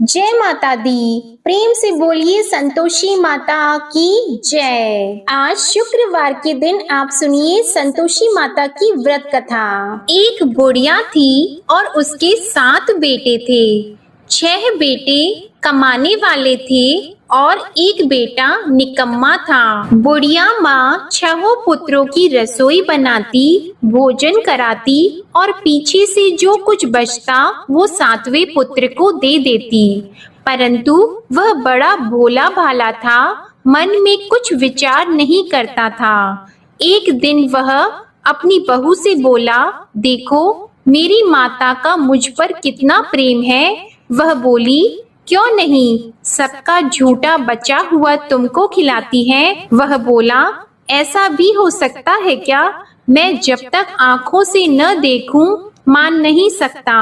जय माता दी। प्रेम से बोलिए संतोषी माता की जय। आज शुक्रवार के दिन आप सुनिए संतोषी माता की व्रत कथा। एक बुढ़िया थी और उसके 7 बेटे थे। 6 बेटे कमाने वाले थे और एक बेटा निकम्मा था। बुढ़िया माँ 6 पुत्रों की रसोई बनाती, भोजन कराती और पीछे से जो कुछ बचता वो 7वें पुत्र को दे देती। परंतु वह बड़ा भोला भाला था, मन में कुछ विचार नहीं करता था। एक दिन वह अपनी बहू से बोला, देखो मेरी माता का मुझ पर कितना प्रेम है। वह बोली, क्यों नहीं, सबका झूठा बचा हुआ तुमको खिलाती है। वह बोला, ऐसा भी हो सकता है क्या? मैं जब तक आंखों से न देखूं मान नहीं सकता।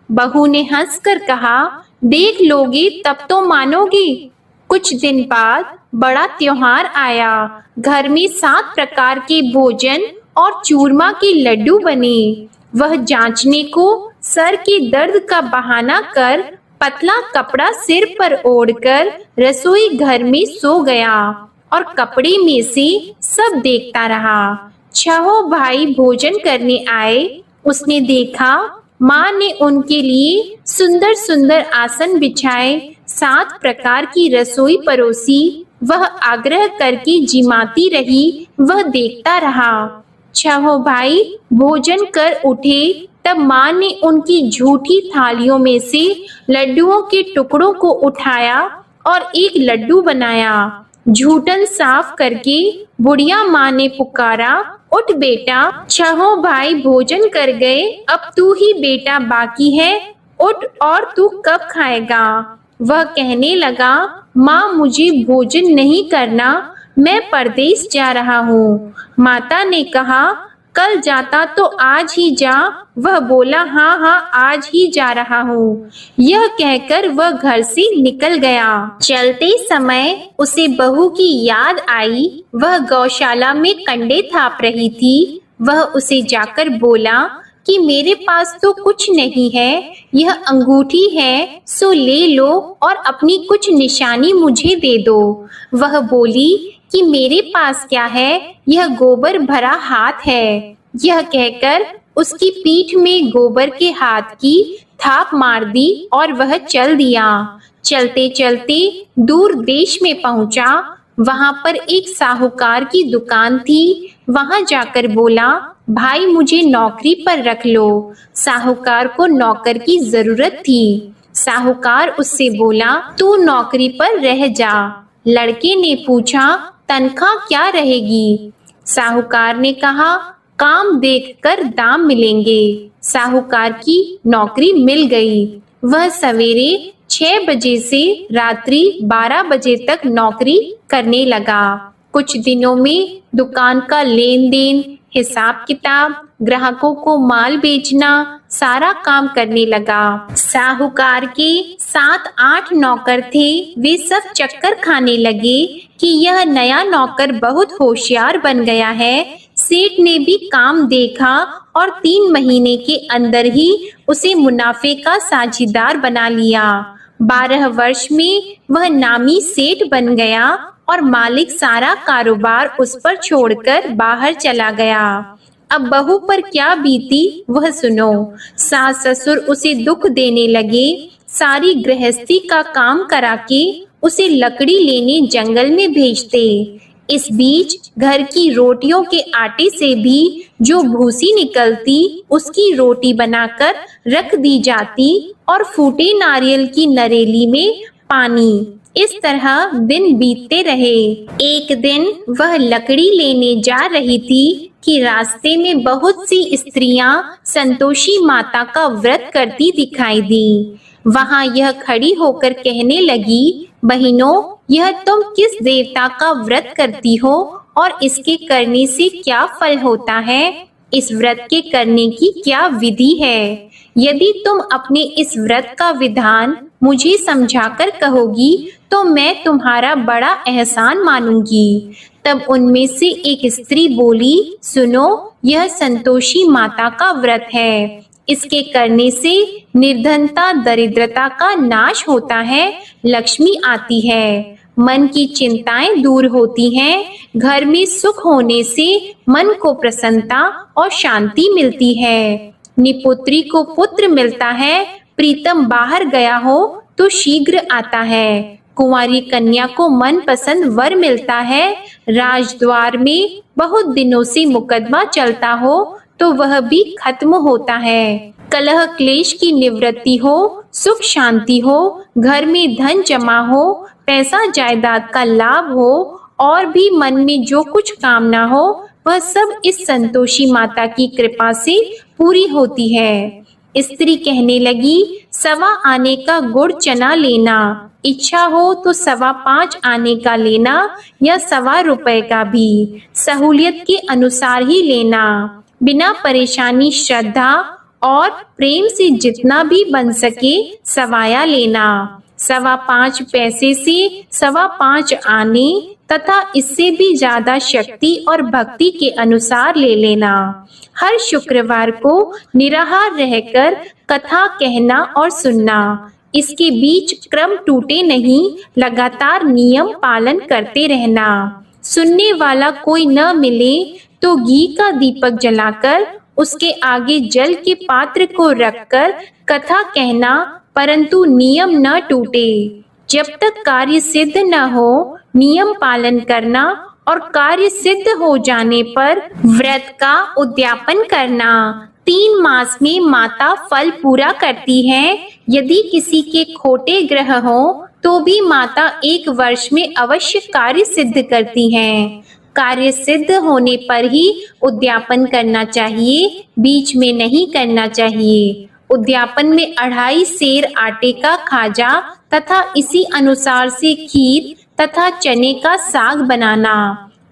बहू ने हंसकर कहा, देख लोगी तब तो मानोगी। कुछ दिन बाद बड़ा त्योहार आया। घर में 7 प्रकार के भोजन और चूरमा के लड्डू बने। वह जांचने को सर के दर्द का बहाना कर पतला कपड़ा सिर पर ओढ़कर रसोई घर में सो गया और कपड़े में से सब देखता रहा। 6 भाई भोजन करने आए। उसने देखा माँ ने उनके लिए सुंदर सुंदर आसन बिछाए, 7 प्रकार की रसोई परोसी। वह आग्रह करके जिमाती रही, वह देखता रहा। 6 भाई भोजन कर उठे तब माँ ने उनकी झूठी थालियों में से लड्डुओं के टुकड़ों को उठाया और एक लड्डू बनाया। झूठन साफ करके बुढ़िया माँ ने पुकारा, उठ बेटा, 6 भाई भोजन कर गए, अब तू ही बेटा बाकी है, उठ और तू कब खाएगा? वह कहने लगा, माँ मुझे भोजन नहीं करना, मैं परदेश जा रहा हूँ। माता ने कहा, कल जाता तो आज ही जा। वह बोला, हाँ हाँ आज ही जा रहा हूँ। यह कहकर वह घर से निकल गया। चलते समय उसे बहू की याद आई। वह गौशाला में कंडे थाप रही थी। वह उसे जाकर बोला कि मेरे पास तो कुछ नहीं है, यह अंगूठी है सो ले लो और अपनी कुछ निशानी मुझे दे दो। वह बोली कि मेरे पास क्या है, यह गोबर भरा हाथ है। यह कहकर उसकी पीठ में गोबर के हाथ की थाप मार दी और वह चल दिया। चलते चलते दूर देश में पहुंचा। वहां पर एक साहूकार की दुकान थी। वहां जाकर बोला, भाई मुझे नौकरी पर रख लो। साहूकार को नौकर की जरूरत थी। साहूकार उससे बोला, तू नौकरी पर रह जा। लड़के ने पूछा, तनख्वाह क्या रहेगी? साहूकार ने कहा, काम देखकर दाम मिलेंगे। साहूकार की नौकरी मिल गई। वह सवेरे 6 बजे से रात्रि 12 बजे तक नौकरी करने लगा। कुछ दिनों में दुकान का लेन देन, हिसाब किताब, ग्राहकों को माल बेचना, सारा काम करने लगा। साहूकार के 7-8 नौकर थे। वे सब चक्कर खाने लगे कि यह नया नौकर बहुत होशियार बन गया है। सेठ ने भी काम देखा और 3 महीने के अंदर ही उसे मुनाफे का साझीदार बना लिया। 12 वर्ष में वह नामी सेठ बन गया और मालिक सारा कारोबार उस पर छोड़कर बाहर चला गया। अब बहू पर क्या बीती वह सुनो। सास ससुर उसे दुख देने लगे। सारी गृहस्थी का काम करा के उसे लकड़ी लेने जंगल में भेजते। इस बीच घर की रोटियों के आटे से भी जो भूसी निकलती उसकी रोटी बनाकर रख दी जाती और फूटे नारियल की नरेली में पानी। इस तरह दिन बीतते रहे। एक दिन वह लकड़ी लेने जा रही थी कि रास्ते में बहुत सी स्त्रियां संतोषी माता का व्रत करती दिखाई दी। वहां यह खड़ी होकर कहने लगी, बहनों, यह तुम किस देवता का व्रत करती हो और इसके करने से क्या फल होता है? इस व्रत के करने की क्या विधि है? यदि तुम अपने इस व्रत का विधान मुझे समझाकर कहोगी तो मैं तुम्हारा बड़ा एहसान मानूंगी। तब उनमें से एक स्त्री बोली, सुनो, यह संतोषी माता का व्रत है। इसके करने से निर्धनता दरिद्रता का नाश होता है, लक्ष्मी आती है, मन की चिंताएं दूर होती हैं, घर में सुख होने से मन को प्रसन्नता और शांति मिलती है। निपुत्री को पुत्र मिलता है, प्रीतम बाहर गया हो तो शीघ्र आता है। कुंवारी कन्या को मनपसंद वर मिलता है, राजद्वार में बहुत दिनों से मुकदमा चलता हो तो वह भी खत्म होता है। कलह क्लेश की निवृत्ति हो, सुख शांति हो, घर में धन जमा हो, पैसा जायदाद का लाभ हो और भी मन में जो कुछ कामना हो वह सब इस संतोषी माता की कृपा से पूरी होती है। स्त्री कहने लगी, 1.25 आने का गुड़ चना लेना, इच्छा हो तो 5.25 आने का लेना या 1.25 रुपए का भी, सहूलियत के अनुसार ही लेना, बिना परेशानी श्रद्धा और प्रेम से जितना भी बन सके सवाया लेना। 5.25 पैसे से 5.25 आने तथा इससे भी ज्यादा शक्ति और भक्ति के अनुसार ले लेना। हर शुक्रवार को निराहार रहकर कथा कहना और सुनना। इसके बीच क्रम टूटे नहीं, लगातार नियम पालन करते रहना। सुनने वाला कोई न मिले तो घी का दीपक जलाकर उसके आगे जल के पात्र को रखकर कथा कहना, परंतु नियम न टूटे। जब तक कार्य सिद्ध न हो नियम पालन करना और कार्य सिद्ध हो जाने पर व्रत का उद्यापन करना। 3 मास में माता फल पूरा करती है। यदि किसी के खोटे ग्रह हो तो भी माता 1 वर्ष में अवश्य कार्य सिद्ध करती हैं। कार्य सिद्ध होने पर ही उद्यापन करना चाहिए, बीच में नहीं करना चाहिए। उद्यापन में 2.5 सेर आटे का खाजा तथा इसी अनुसार से खीर तथा चने का साग बनाना।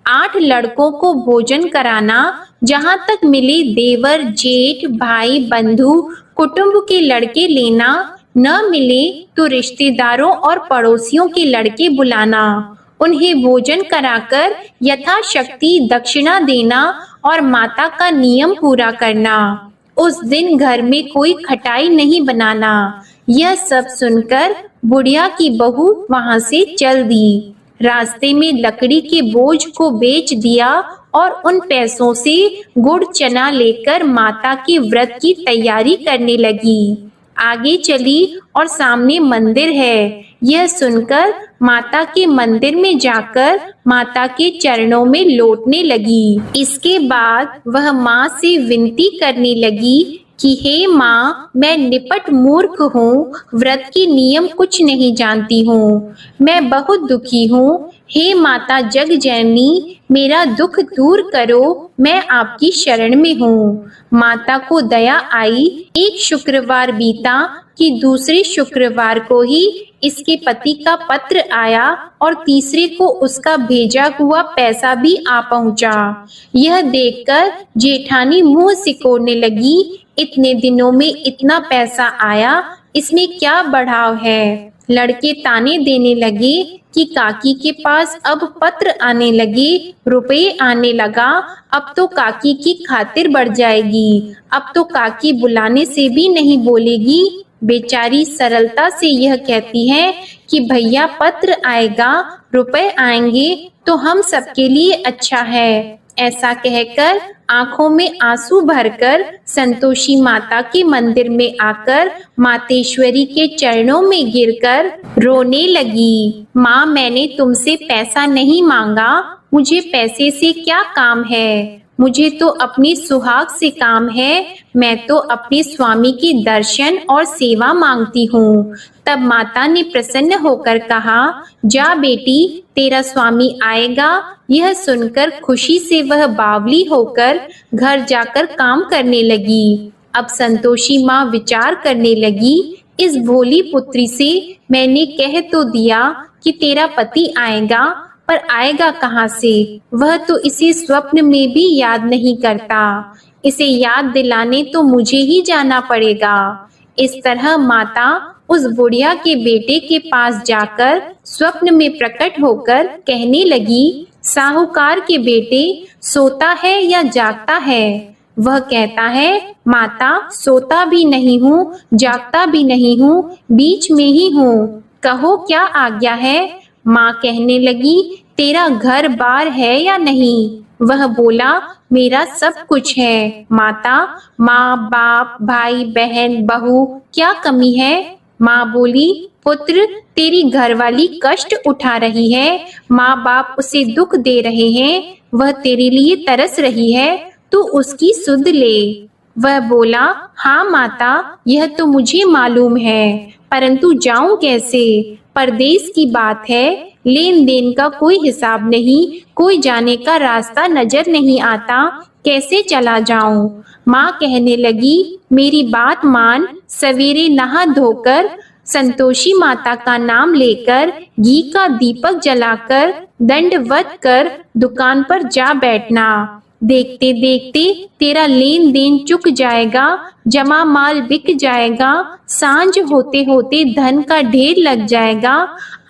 8 लड़कों को भोजन कराना, जहाँ तक मिले देवर जेठ भाई बंधु कुटुंब के लड़के लेना, न मिले तो रिश्तेदारों और पड़ोसियों के लड़के बुलाना। उन्हें भोजन कराकर यथाशक्ति दक्षिणा देना और माता का नियम पूरा करना। उस दिन घर में कोई खटाई नहीं बनाना। यह सब सुनकर बुढ़िया की बहू वहां से चल दी। रास्ते में लकड़ी के बोझ को बेच दिया और उन पैसों से गुड़ चना लेकर माता के व्रत की तैयारी करने लगी। आगे चली और सामने मंदिर है। यह सुनकर माता के मंदिर में जाकर माता के चरणों में लौटने लगी। इसके बाद वह माँ से विनती करने लगी कि हे माँ, मैं निपट मूर्ख हूँ, व्रत के नियम कुछ नहीं जानती हूँ, मैं बहुत दुखी हूँ। हे माता जग जननी, मेरा दुख दूर करो, मैं आपकी शरण में हूँ। माता को दया आई। एक शुक्रवार बीता कि दूसरे शुक्रवार को ही इसके पति का पत्र आया और तीसरे को उसका भेजा हुआ पैसा भी आ पहुंचा। यह देखकर जेठानी मुंह सिकोड़ने लगी, इतने दिनों में इतना पैसा आया, इसमें क्या बढ़ाव है। लड़के ताने देने लगे कि काकी के पास अब पत्र आने लगे, रुपए आने लगा, अब तो काकी की खातिर बढ़ जाएगी, अब तो काकी बुलाने से भी नहीं बोलेगी। बेचारी सरलता से यह कहती है कि भैया पत्र आएगा, रुपए आएंगे तो हम सबके लिए अच्छा है। ऐसा कहकर आंखों में आंसू भरकर संतोषी माता के मंदिर में आकर मातेश्वरी के चरणों में गिरकर रोने लगी। माँ, मैंने तुमसे पैसा नहीं मांगा, मुझे पैसे से क्या काम है, मुझे तो अपनी सुहाग से काम है, मैं तो अपने स्वामी के दर्शन और सेवा मांगती हूँ। तब माता ने प्रसन्न होकर कहा, जा बेटी, तेरा स्वामी आएगा। यह सुनकर खुशी से वह बावली होकर घर जाकर काम करने लगी। अब संतोषी माँ विचार करने लगी, इस भोली पुत्री से मैंने कह तो दिया कि तेरा पति आएगा, पर आएगा कहाँ से? वह तो इसे स्वप्न में भी याद नहीं करता। इसे याद दिलाने तो मुझे ही जाना पड़ेगा। इस तरह माता उस बुढ़िया के बेटे के पास जाकर स्वप्न में प्रकट होकर कहने लगी, साहूकार के बेटे, सोता है या जागता है? वह कहता है, माता सोता भी नहीं हूँ, जागता भी नहीं हूँ, बीच में ही हूँ, कहो क्या आज्ञा है। माँ कहने लगी, तेरा घर बार है या नहीं। वह बोला, मेरा सब कुछ है माता, माँ बाप भाई बहन बहू, क्या कमी है। माँ बोली, पुत्र तेरी घरवाली कष्ट उठा रही है, माँ बाप उसे दुख दे रहे हैं, वह तेरे लिए तरस रही है, तू उसकी सुध ले। वह बोला, हाँ माता, यह तो मुझे मालूम है, परंतु जाऊं कैसे। परदेश की बात है, लेन देन का कोई हिसाब नहीं, कोई जाने का रास्ता नजर नहीं आता, कैसे चला जाऊं। माँ कहने लगी, मेरी बात मान, सवेरे नहा धोकर संतोषी माता का नाम लेकर घी का दीपक जलाकर दंडवत कर दुकान पर जा बैठना। देखते देखते तेरा लेन देन चुक जाएगा, जमा माल बिक जाएगा, सांझ होते होते धन का ढेर लग जाएगा।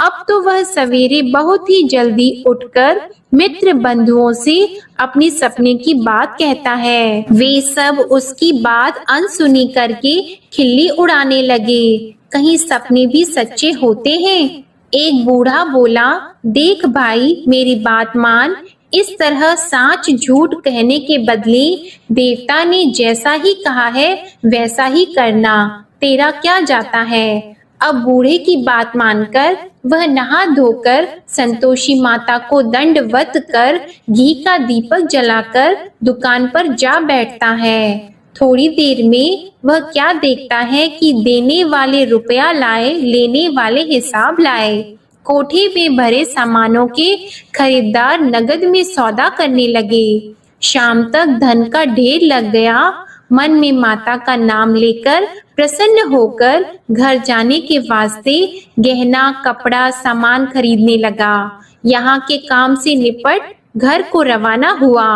अब तो वह सवेरे बहुत ही जल्दी उठकर मित्र बंधुओं से अपने सपने की बात कहता है। वे सब उसकी बात अनसुनी करके खिल्ली उड़ाने लगे। कहीं सपने भी सच्चे होते हैं। एक बूढ़ा बोला, देख भाई मेरी बात मान, इस तरह साच झूठ कहने के बदले देवता ने जैसा ही कहा है वैसा ही करना, तेरा क्या जाता है। अब बूढ़े की बात मानकर वह नहा धोकर संतोषी माता को दंडवत कर घी का दीपक जलाकर दुकान पर जा बैठता है। थोड़ी देर में वह क्या देखता है कि देने वाले रुपया लाए, लेने वाले हिसाब लाए। कोठे में भरे सामानों के खरीदार नगद में सौदा करने लगे। शाम तक धन का ढेर लग गया। मन में माता का नाम लेकर प्रसन्न होकर घर जाने के वास्ते गहना कपड़ा सामान खरीदने लगा। यहाँ के काम से निपट घर को रवाना हुआ।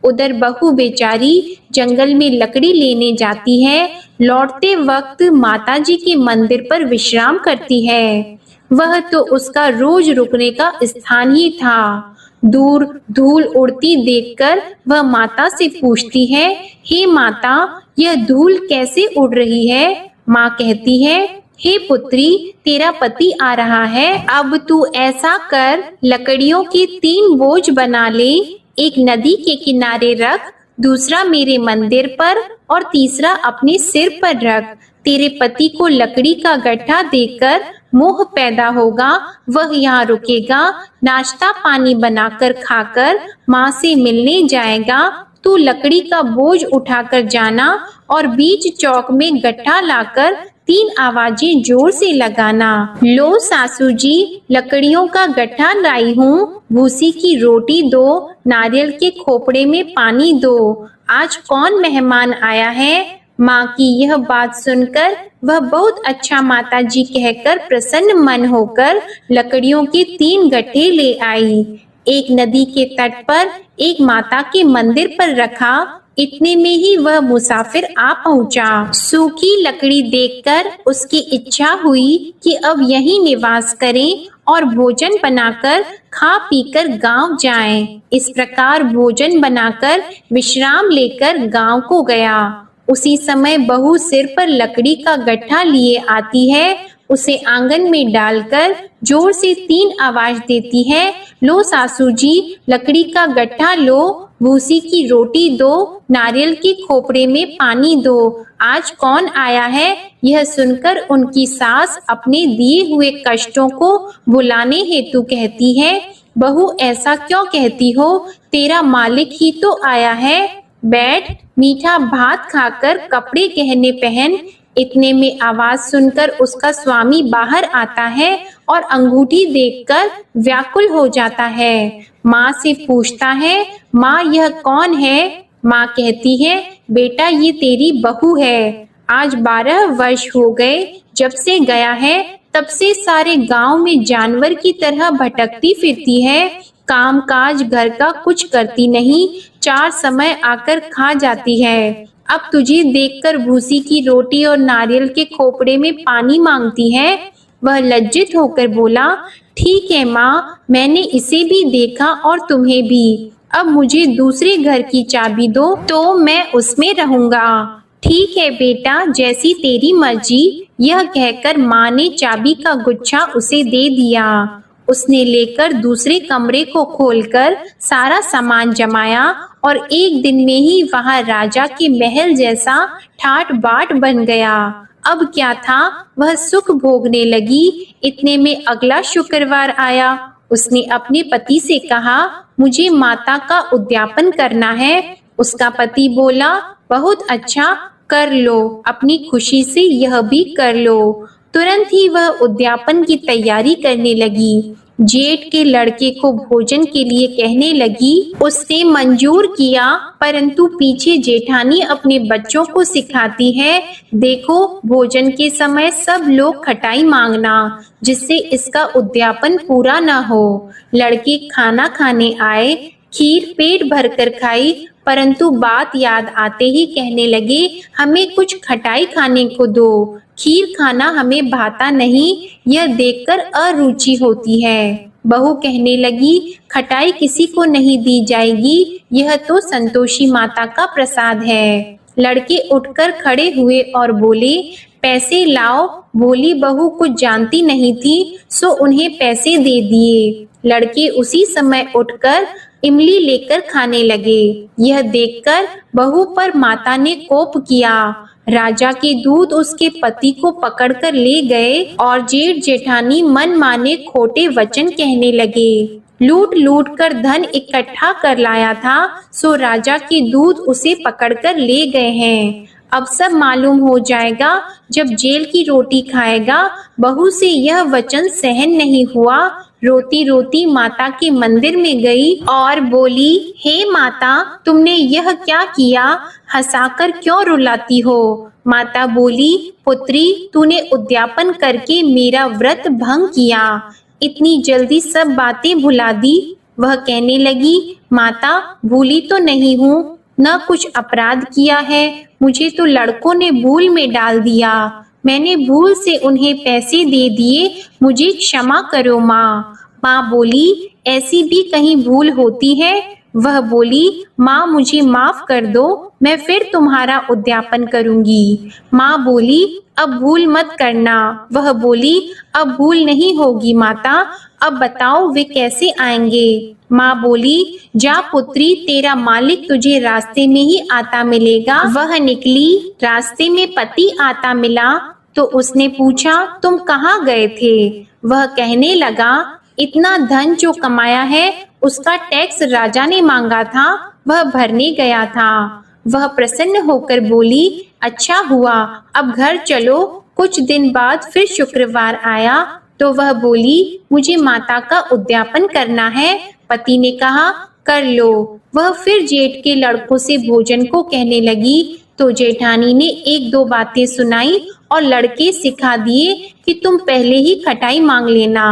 उधर बहू बेचारी जंगल में लकड़ी लेने जाती है। लौटते वक्त माताजी के मंदिर पर विश्राम करती है। वह तो उसका रोज रुकने का स्थान ही था। दूर धूल उड़ती देखकर वह माता से पूछती है, हे माता, यह धूल कैसे उड़ रही है। माँ कहती है, हे पुत्री, तेरा पति आ रहा है, अब तू ऐसा कर, लकड़ियों के 3 बोझ बना ले, एक नदी के किनारे रख, दूसरा मेरे मंदिर पर और तीसरा अपने सिर पर रख। तेरे पति को लकड़ी का गट्ठा देकर मोह पैदा होगा, वह यहाँ रुकेगा, नाश्ता पानी बनाकर खाकर माँ से मिलने जाएगा। तू लकड़ी का बोझ उठाकर जाना और बीच चौक में गट्ठा लाकर 3 आवाजें जोर से लगाना। लो सासू जी, लकड़ियों का गट्ठा लाई हूँ, भूसी की रोटी दो, नारियल के खोपड़े में पानी दो, आज कौन मेहमान आया है। माँ की यह बात सुनकर वह बहुत अच्छा माता जी कहकर प्रसन्न मन होकर लकड़ियों के 3 गट्ठे ले आई। एक नदी के तट पर एक माता के मंदिर पर रखा। इतने में ही वह मुसाफिर आ पहुंचा। सूखी लकड़ी देखकर उसकी इच्छा हुई कि अब यहीं निवास करें और भोजन बनाकर खा पीकर गांव जाएं। इस प्रकार भोजन बनाकर विश्राम लेकर गांव को गया। उसी समय बहू सिर पर लकड़ी का गट्ठा लिए आती है। उसे आंगन में डालकर जोर से 3 आवाज देती है, लो सासू जी, लकड़ी का गट्ठा लो, भूसी की रोटी दो, नारियल के खोपड़े में पानी दो, आज कौन आया है। यह सुनकर उनकी सास अपने दिए हुए कष्टों को भुलाने हेतु कहती है, बहू ऐसा क्यों कहती हो, तेरा मालिक ही तो आया है, बैठ, मीठा भात खाकर कपड़े गहने पहन। इतने में आवाज सुनकर उसका स्वामी बाहर आता है और अंगूठी देखकर व्याकुल हो जाता है। माँ से पूछता है, माँ यह कौन है। माँ कहती है, बेटा ये तेरी बहू है, आज 12 वर्ष हो गए जब से गया है, तब से सारे गांव में जानवर की तरह भटकती फिरती है, काम काज घर का कुछ करती नहीं, 4 समय आकर खा जाती है। अब तुझे देखकर भूसी की रोटी और नारियल के खोपड़े में पानी मांगती है। वह लज्जित होकर बोला, ठीक है माँ, मैंने इसे भी देखा और तुम्हें भी, अब मुझे दूसरे घर की चाबी दो तो मैं उसमें रहूंगा। ठीक है बेटा, जैसी तेरी मर्जी। यह कहकर माँ ने चाबी का गुच्छा उसे दे दिया। उसने लेकर दूसरे कमरे को खोलकर सारा सामान जमाया और एक दिन में ही वहां राजा के महल जैसा ठाट बाट बन गया। अब क्या था, वह सुख भोगने लगी। इतने में अगला शुक्रवार आया। उसने अपने पति से कहा, मुझे माता का उद्यापन करना है। उसका पति बोला, बहुत अच्छा, कर लो, अपनी खुशी से यह भी कर लो। तुरंत ही वह उद्यापन की तैयारी करने लगी। जेठ के लड़के को भोजन के लिए कहने लगी। उसने मंजूर किया, परंतु पीछे जेठानी अपने बच्चों को सिखाती है, देखो भोजन के समय सब लोग खटाई मांगना, जिससे इसका उद्यापन पूरा न हो। लड़के खाना खाने आए, खीर पेट भरकर खाई, परंतु बात याद आते ही कहने लगे, हमें कुछ खटाई खाने को दो, खीर खाना हमें भाता नहीं, यह देखकर अरुचि होती है। बहू कहने लगी, खटाई किसी को नहीं दी जाएगी, यह तो संतोषी माता का प्रसाद है। लड़के उठकर खड़े हुए और बोले, पैसे लाओ। भोली बहू कुछ जानती नहीं थी, सो उन्हें पैसे दे दिए। लड़के उसी समय उठकर इमली लेकर खाने लगे। यह देखकर बहू पर माता ने कोप किया। राजा के दूत उसके पति को पकड़कर ले गए और जेठ जेठानी मन माने खोटे वचन कहने लगे। लूट लूट कर धन इकट्ठा कर लाया था, सो राजा के दूत उसे पकड़कर ले गए हैं। अब सब मालूम हो जाएगा जब जेल की रोटी खाएगा। बहू से यह वचन सहन नहीं हुआ। रोती रोती माता के मंदिर में गई और बोली, हे माता, तुमने यह क्या किया? हंसाकर क्यों रुलाती हो? माता बोली, पुत्री, तूने उद्यापन करके मेरा व्रत भंग किया, इतनी जल्दी सब बातें भुला दी। वह कहने लगी, माता, भूली तो नहीं हूँ, न कुछ अपराध किया है, मुझे तो लड़कों ने भूल में डाल दिया, मैंने भूल से उन्हें पैसे दे दिए, मुझे क्षमा करो माँ। माँ बोली, ऐसी भी कहीं भूल होती है? वह बोली, माँ मुझे माफ कर दो, मैं फिर तुम्हारा उद्यापन करूंगी। माँ बोली, अब भूल मत करना। वह बोली, अब भूल नहीं होगी माता, अब बताओ वे कैसे आएंगे? माँ बोली, जा पुत्री, तेरा मालिक तुझे रास्ते में ही आता मिलेगा। वह निकली, रास्ते में पति आता मिला तो उसने पूछा, तुम कहाँ गए थे? वह कहने लगा, इतना धन जो कमाया है उसका टैक्स राजा ने मांगा था, वह भरने गया था। वह प्रसन्न होकर बोली, अच्छा हुआ, अब घर चलो। कुछ दिन बाद फिर शुक्रवार आया तो वह बोली, मुझे माता का उद्यापन करना है। पति ने कहा, कर लो। वह फिर जेठ के लड़कों से भोजन को कहने लगी तो जेठानी ने एक दो बातें सुनाई और लड़के सिखा दिए कि तुम पहले ही खटाई मांग लेना।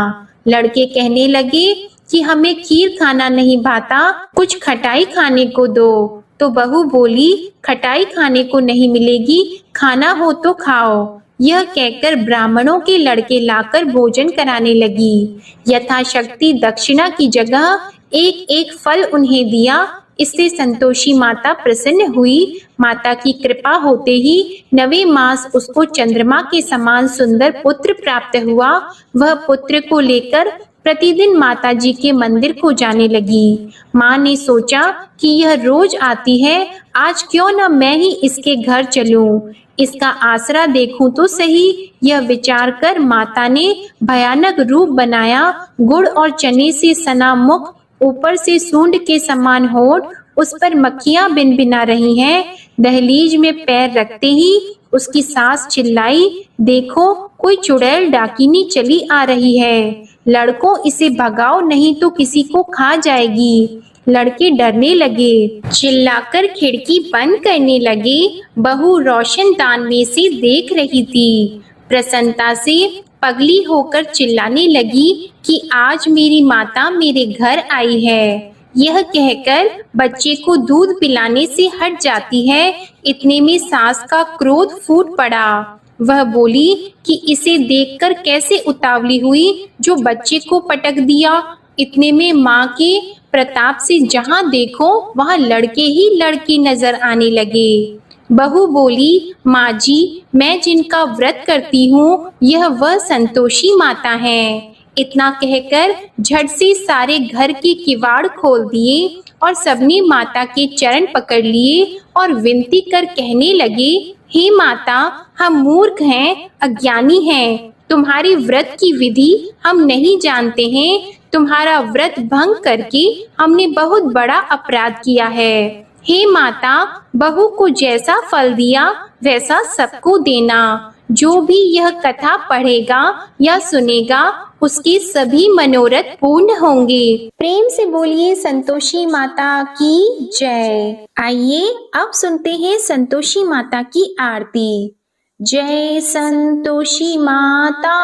लड़के कहने लगे कि हमें खीर खाना नहीं भाता, कुछ खटाई खाने को दो। तो बहू बोली, खटाई खाने को नहीं मिलेगी, खाना हो तो खाओ। यह कहकर ब्राह्मणों के लड़के लाकर भोजन कराने लगी। यथाशक्ति दक्षिणा की जगह एक एक फल उन्हें दिया। इससे संतोषी माता प्रसन्न हुई। माता की कृपा होते ही 9वें मास उसको चंद्रमा के समान सुंदर पुत्र प्राप्त हुआ। वह पुत्र को लेकर प्रतिदिन माताजी के मंदिर को जाने लगी। माँ ने सोचा कि यह रोज आती है, आज क्यों न मैं ही इसके घर चलूं, इसका आसरा देखूं तो सही। यह विचार कर माता ने भयानक रूप बनाया। गुड़ और चने से सना मुख, ऊपर से सूंड के समान होठ, उस पर मक्खियां भिनभिना रही हैं। दहलीज में पैर रखते ही उसकी सास चिल्लाई, देखो कोई चुड़ैल डाकिनी चली आ रही है, लड़कों इसे भगाओ नहीं तो किसी को खा जाएगी। लड़के डरने लगे, चिल्लाकर खिड़की बंद करने लगे। बहू रोशनदान में से देख रही थी। प्रसन्नता से पगली होकर चिल्लाने लगी कि आज मेरी माता मेरे घर आई है। यह कहकर बच्चे को दूध पिलाने से हट जाती है। इतने में सास का क्रोध फूट पड़ा। वह बोली कि इसे देखकर कैसे उतावली हुई जो बच्चे को पटक दिया। इतने में माँ के प्रताप से जहाँ देखो वहाँ लड़के ही लड़की नजर आने लगे। बहू बोली, माँ जी, मैं जिनका व्रत करती हूँ यह वह संतोषी माता है। इतना कहकर झट से सारे घर के किवाड़ खोल दिए और सबने माता के चरण पकड़ लिए और विनती कर कहने लगे, हे माता, हम मूर्ख हैं, अज्ञानी हैं, तुम्हारी व्रत की विधि हम नहीं जानते हैं। तुम्हारा व्रत भंग करके हमने बहुत बड़ा अपराध किया है। हे माता, बहू को जैसा फल दिया वैसा सबको देना। जो भी यह कथा पढ़ेगा या सुनेगा उसके सभी मनोरथ पूर्ण होंगे। प्रेम से बोलिए संतोषी माता की जय। आइए अब सुनते हैं संतोषी माता की आरती। जय संतोषी माता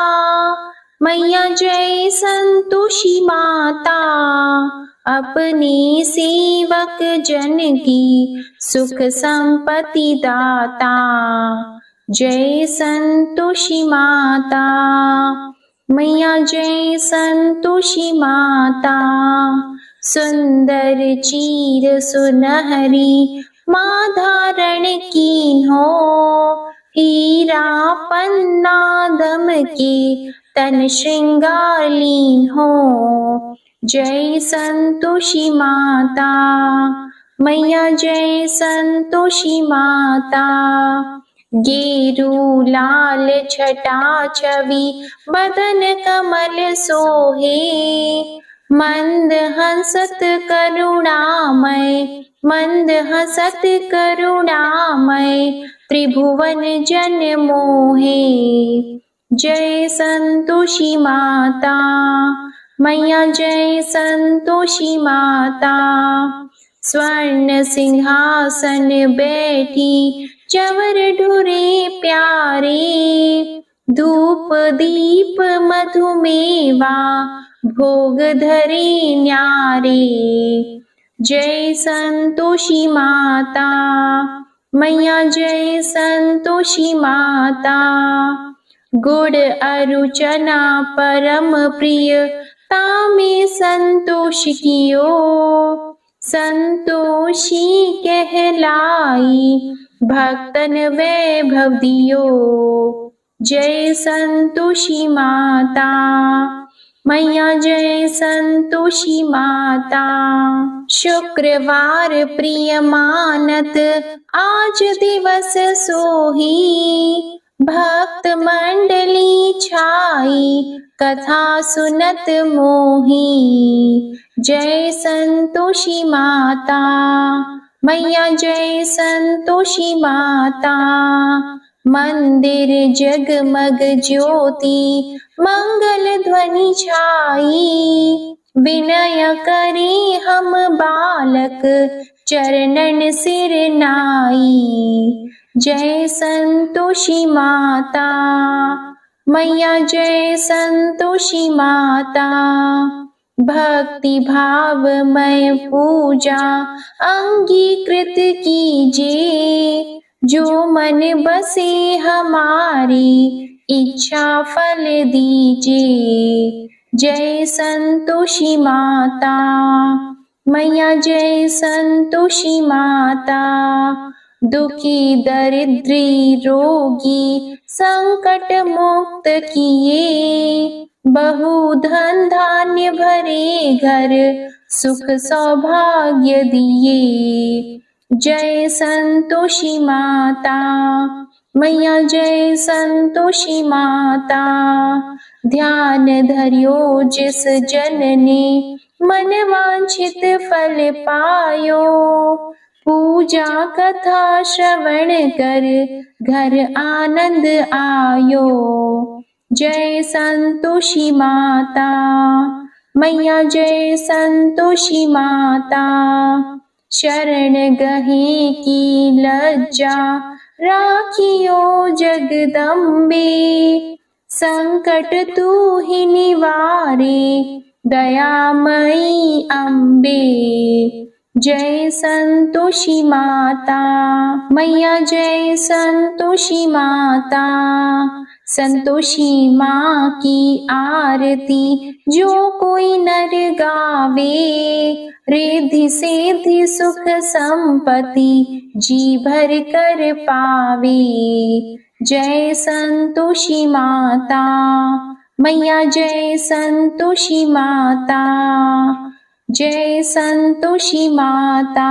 मैया, जय संतोषी माता, अपने सेवक जन की सुख संपत्ति दाता। जय संतोषी माता मैया, जय संतोषी माता, सुंदर चीर सुनहरी माँ धारण कीन हो। हीरा पन्ना दम के तन श्रृंगार लीन हो। जय संतोषी माता मैया, जय संतोषी माता, गेरू लाल छटा छवि बदन कमल सोहे। मंद हंसत करुणामय, मंद हंसत करुणामय, त्रिभुवन जन मोहे। जय संतोषी माता मैया, जय संतोषी माता, स्वर्ण सिंहासन बैठी चवर ढुरे प्यारे। धूप दीप मधुमेवा भोग धरे न्यारे। जय संतोषी माता मैया, जय संतोषी माता, गुड़ अरु चना परम प्रिय तामे संतोष कियो। संतोषी कहलाई भक्तन वैभव दियो। जय संतोषी माता मैया, जय संतोषी माता, शुक्रवार प्रिय मानत आज दिवस सोही। भक्त मंडली छाई कथा सुनत मोही। जय संतोषी माता मैया, जय संतोषी माता, मंदिर जगमग ज्योति मंगल ध्वनि छाई। विनय करे हम बालक चरणन सिर नाई। जय संतोषी माता मैया, जय संतोषी माता, भक्ति भावमय पूजा अंगीकृत कीजिए। जो मन बसे हमारी इच्छा फल दीजिए। जय संतोषी माता मैया, जय संतोषी माता, दुखी दरिद्री रोगी संकट मुक्त किए। बहु धन धान्य भरे घर सुख सौभाग्य दिए। जय संतोषी माता मैया, जय संतोषी माता, ध्यान धरियो जिस जन ने मन वांछित फल पायो। पूजा कथा श्रवण कर घर आनंद आयो। जय संतोषी माता मैया, जय संतोषी माता, शरण गहे की लज्जा राखियो जगदम्बे। संकट तू ही निवारे दयामयी अम्बे। जय संतोषी माता मैया, जय संतोषी माता, संतोषी माँ की आरती जो कोई नर गावे, रिद्धि सिद्धि सुख संपत्ति जी भर कर पावे। जय संतोषी माता मैया, जय संतोषी माता, जय संतोषी माता।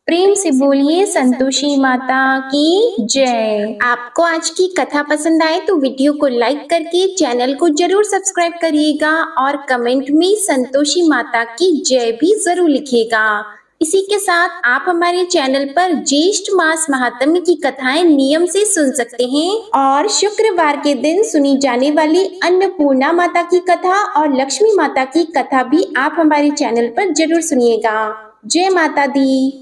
प्रेम से बोलिए संतोषी माता की जय। आपको आज की कथा पसंद आए तो वीडियो को लाइक करके चैनल को जरूर सब्सक्राइब करिएगा और कमेंट में संतोषी माता की जय भी जरूर लिखिएगा। इसी के साथ आप हमारे चैनल पर ज्येष्ठ मास महात्म्य की कथाएं नियम से सुन सकते हैं और शुक्रवार के दिन सुनी जाने वाली अन्नपूर्णा माता की कथा और लक्ष्मी माता की कथा भी आप हमारे चैनल पर जरूर सुनिएगा। जय माता दी।